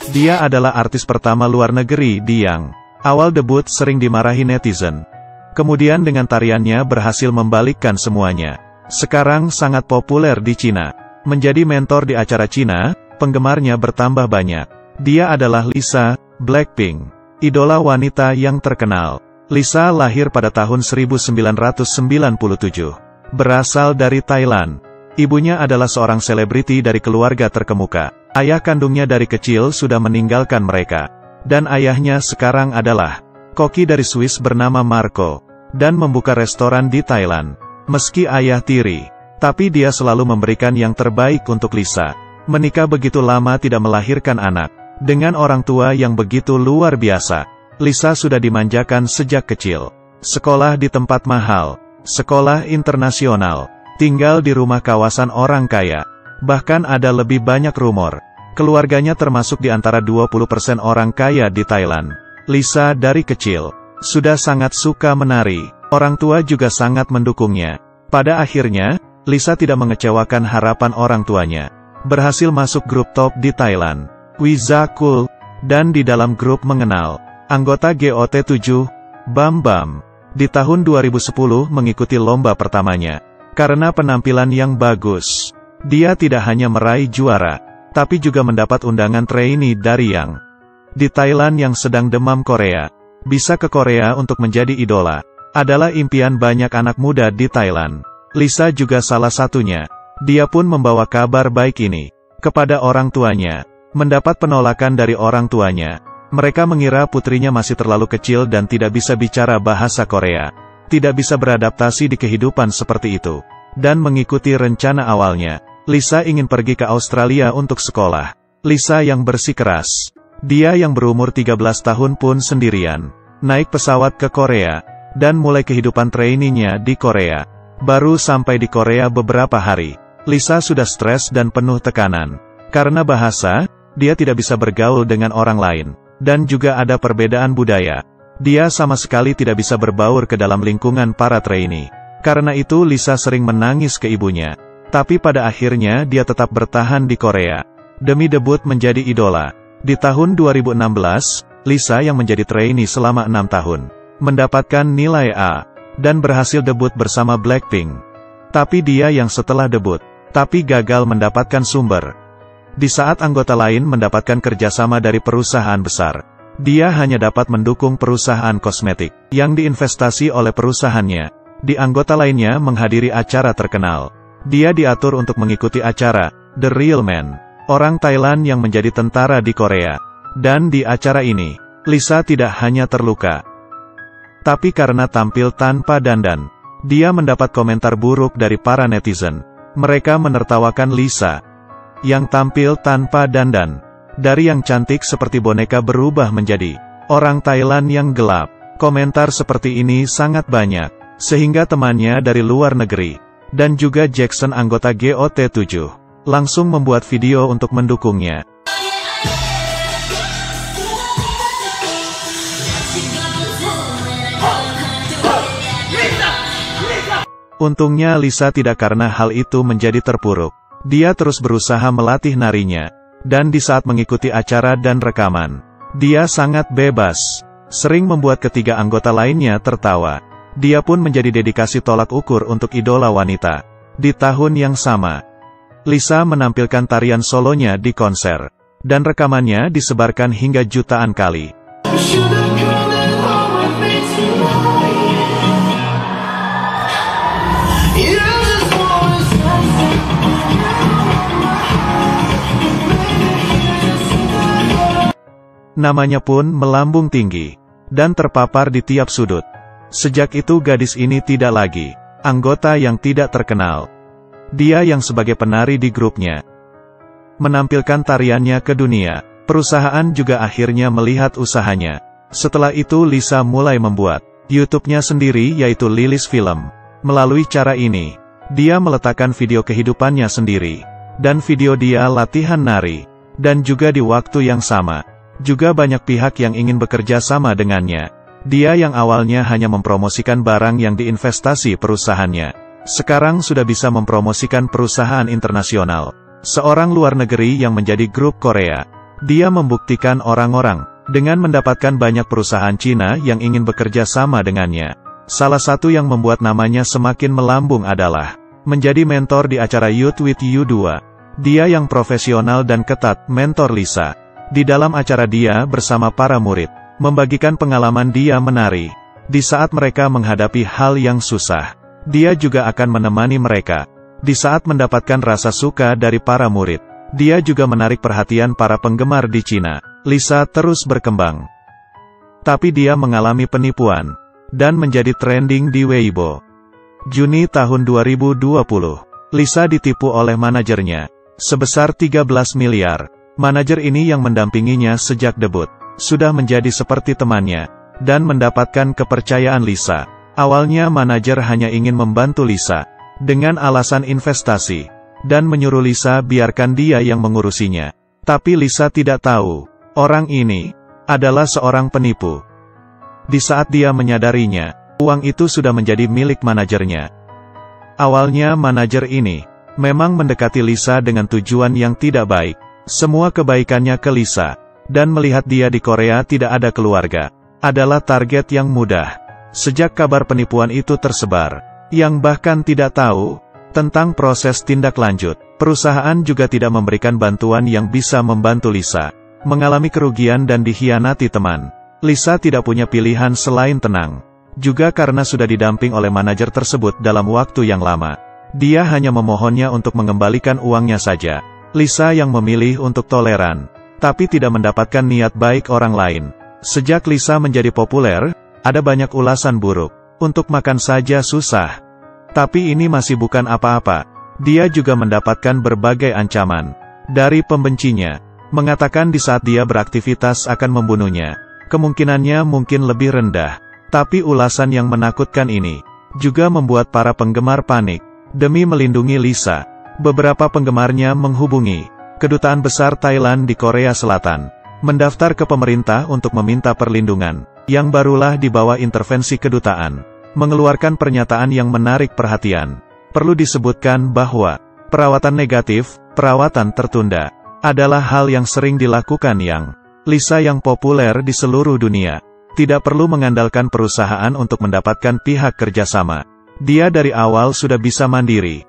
Dia adalah artis pertama luar negeri yang awal debut sering dimarahi netizen. Kemudian dengan tariannya berhasil membalikkan semuanya. Sekarang sangat populer di Cina. Menjadi mentor di acara Cina, penggemarnya bertambah banyak. Dia adalah Lisa, Blackpink, idola wanita yang terkenal. Lisa lahir pada tahun 1997. Berasal dari Thailand. Ibunya adalah seorang selebriti dari keluarga terkemuka. Ayah kandungnya dari kecil sudah meninggalkan mereka. Dan ayahnya sekarang adalah koki dari Swiss bernama Marco. Dan membuka restoran di Thailand. Meski ayah tiri, tapi dia selalu memberikan yang terbaik untuk Lisa. Menikah begitu lama tidak melahirkan anak. Dengan orang tua yang begitu luar biasa, Lisa sudah dimanjakan sejak kecil. Sekolah di tempat mahal, sekolah internasional, tinggal di rumah kawasan orang kaya. Bahkan ada lebih banyak rumor, keluarganya termasuk di antara 20% orang kaya di Thailand. Lisa dari kecil sudah sangat suka menari, orang tua juga sangat mendukungnya. Pada akhirnya, Lisa tidak mengecewakan harapan orang tuanya. Berhasil masuk grup top di Thailand, Wiza Cool, dan di dalam grup mengenal anggota GOT7, Bam Bam. Di tahun 2010 mengikuti lomba pertamanya. Karena penampilan yang bagus, dia tidak hanya meraih juara, tapi juga mendapat undangan trainee dari Yang. Di Thailand yang sedang demam Korea, bisa ke Korea untuk menjadi idola, adalah impian banyak anak muda di Thailand. Lisa juga salah satunya. Dia pun membawa kabar baik ini kepada orang tuanya. Mendapat penolakan dari orang tuanya. Mereka mengira putrinya masih terlalu kecil dan tidak bisa bicara bahasa Korea. Tidak bisa beradaptasi di kehidupan seperti itu. Dan mengikuti rencana awalnya, Lisa ingin pergi ke Australia untuk sekolah. Lisa yang bersikeras. Dia yang berumur 13 tahun pun sendirian. Naik pesawat ke Korea. Dan mulai kehidupan trainee-nya di Korea. Baru sampai di Korea beberapa hari, Lisa sudah stres dan penuh tekanan. Karena bahasa, dia tidak bisa bergaul dengan orang lain. Dan juga ada perbedaan budaya. Dia sama sekali tidak bisa berbaur ke dalam lingkungan para trainee. Karena itu Lisa sering menangis ke ibunya. Tapi pada akhirnya dia tetap bertahan di Korea. Demi debut menjadi idola. Di tahun 2016, Lisa yang menjadi trainee selama 6 tahun. Mendapatkan nilai A. Dan berhasil debut bersama Blackpink. Tapi dia yang setelah debut, tapi gagal mendapatkan sumber. Di saat anggota lain mendapatkan kerjasama dari perusahaan besar, dia hanya dapat mendukung perusahaan kosmetik, yang diinvestasi oleh perusahaannya. Di anggota lainnya menghadiri acara terkenal. Dia diatur untuk mengikuti acara, The Real Man, orang Thailand yang menjadi tentara di Korea. Dan di acara ini, Lisa tidak hanya terluka, tapi karena tampil tanpa dandan, dia mendapat komentar buruk dari para netizen. Mereka menertawakan Lisa, yang tampil tanpa dandan. Dari yang cantik seperti boneka berubah menjadi orang Thailand yang gelap. Komentar seperti ini sangat banyak, sehingga temannya dari luar negeri, dan juga Jackson anggota GOT7, langsung membuat video untuk mendukungnya. Untungnya Lisa tidak karena hal itu menjadi terpuruk. Dia terus berusaha melatih narinya. Dan di saat mengikuti acara dan rekaman, dia sangat bebas. Sering membuat ketiga anggota lainnya tertawa. Dia pun menjadi dedikasi tolak ukur untuk idola wanita. Di tahun yang sama, Lisa menampilkan tarian solonya di konser. Dan rekamannya disebarkan hingga jutaan kali. Namanya pun melambung tinggi, dan terpapar di tiap sudut. Sejak itu gadis ini tidak lagi anggota yang tidak terkenal. Dia yang sebagai penari di grupnya, menampilkan tariannya ke dunia. Perusahaan juga akhirnya melihat usahanya. Setelah itu Lisa mulai membuat YouTube-nya sendiri yaitu Lilis Film. Melalui cara ini, dia meletakkan video kehidupannya sendiri, dan video dia latihan nari. Dan juga di waktu yang sama, juga banyak pihak yang ingin bekerja sama dengannya. Dia yang awalnya hanya mempromosikan barang yang diinvestasi perusahaannya, sekarang sudah bisa mempromosikan perusahaan internasional. Seorang luar negeri yang menjadi grup Korea. Dia membuktikan orang-orang dengan mendapatkan banyak perusahaan Cina yang ingin bekerja sama dengannya. Salah satu yang membuat namanya semakin melambung adalah menjadi mentor di acara Youth with You 2. Dia yang profesional dan ketat mentor Lisa. Di dalam acara dia bersama para murid, membagikan pengalaman dia menari. Di saat mereka menghadapi hal yang susah, dia juga akan menemani mereka. Di saat mendapatkan rasa suka dari para murid, dia juga menarik perhatian para penggemar di Cina. Lisa terus berkembang. Tapi dia mengalami penipuan, dan menjadi trending di Weibo. Juni tahun 2020, Lisa ditipu oleh manajernya, sebesar 13 miliar. Manajer ini yang mendampinginya sejak debut, sudah menjadi seperti temannya, dan mendapatkan kepercayaan Lisa. Awalnya manajer hanya ingin membantu Lisa, dengan alasan investasi, dan menyuruh Lisa biarkan dia yang mengurusinya. Tapi Lisa tidak tahu, orang ini adalah seorang penipu. Di saat dia menyadarinya, uang itu sudah menjadi milik manajernya. Awalnya manajer ini memang mendekati Lisa dengan tujuan yang tidak baik. Semua kebaikannya ke Lisa, dan melihat dia di Korea tidak ada keluarga, adalah target yang mudah. Sejak kabar penipuan itu tersebar, yang bahkan tidak tahu tentang proses tindak lanjut, perusahaan juga tidak memberikan bantuan yang bisa membantu Lisa. Mengalami kerugian dan dikhianati teman, Lisa tidak punya pilihan selain tenang. Juga karena sudah didamping oleh manajer tersebut dalam waktu yang lama, dia hanya memohonnya untuk mengembalikan uangnya saja. Lisa yang memilih untuk toleran, tapi tidak mendapatkan niat baik orang lain. Sejak Lisa menjadi populer, ada banyak ulasan buruk. Untuk makan saja susah. Tapi ini masih bukan apa-apa. Dia juga mendapatkan berbagai ancaman dari pembencinya, mengatakan di saat dia beraktivitas akan membunuhnya. Kemungkinannya mungkin lebih rendah. Tapi ulasan yang menakutkan ini juga membuat para penggemar panik. Demi melindungi Lisa, beberapa penggemarnya menghubungi Kedutaan Besar Thailand di Korea Selatan, mendaftar ke pemerintah untuk meminta perlindungan, yang barulah di bawah intervensi kedutaan, mengeluarkan pernyataan yang menarik perhatian. Perlu disebutkan bahwa perawatan negatif, perawatan tertunda, adalah hal yang sering dilakukan yang Lisa yang populer di seluruh dunia. Tidak perlu mengandalkan perusahaan untuk mendapatkan pihak kerjasama. Dia dari awal sudah bisa mandiri.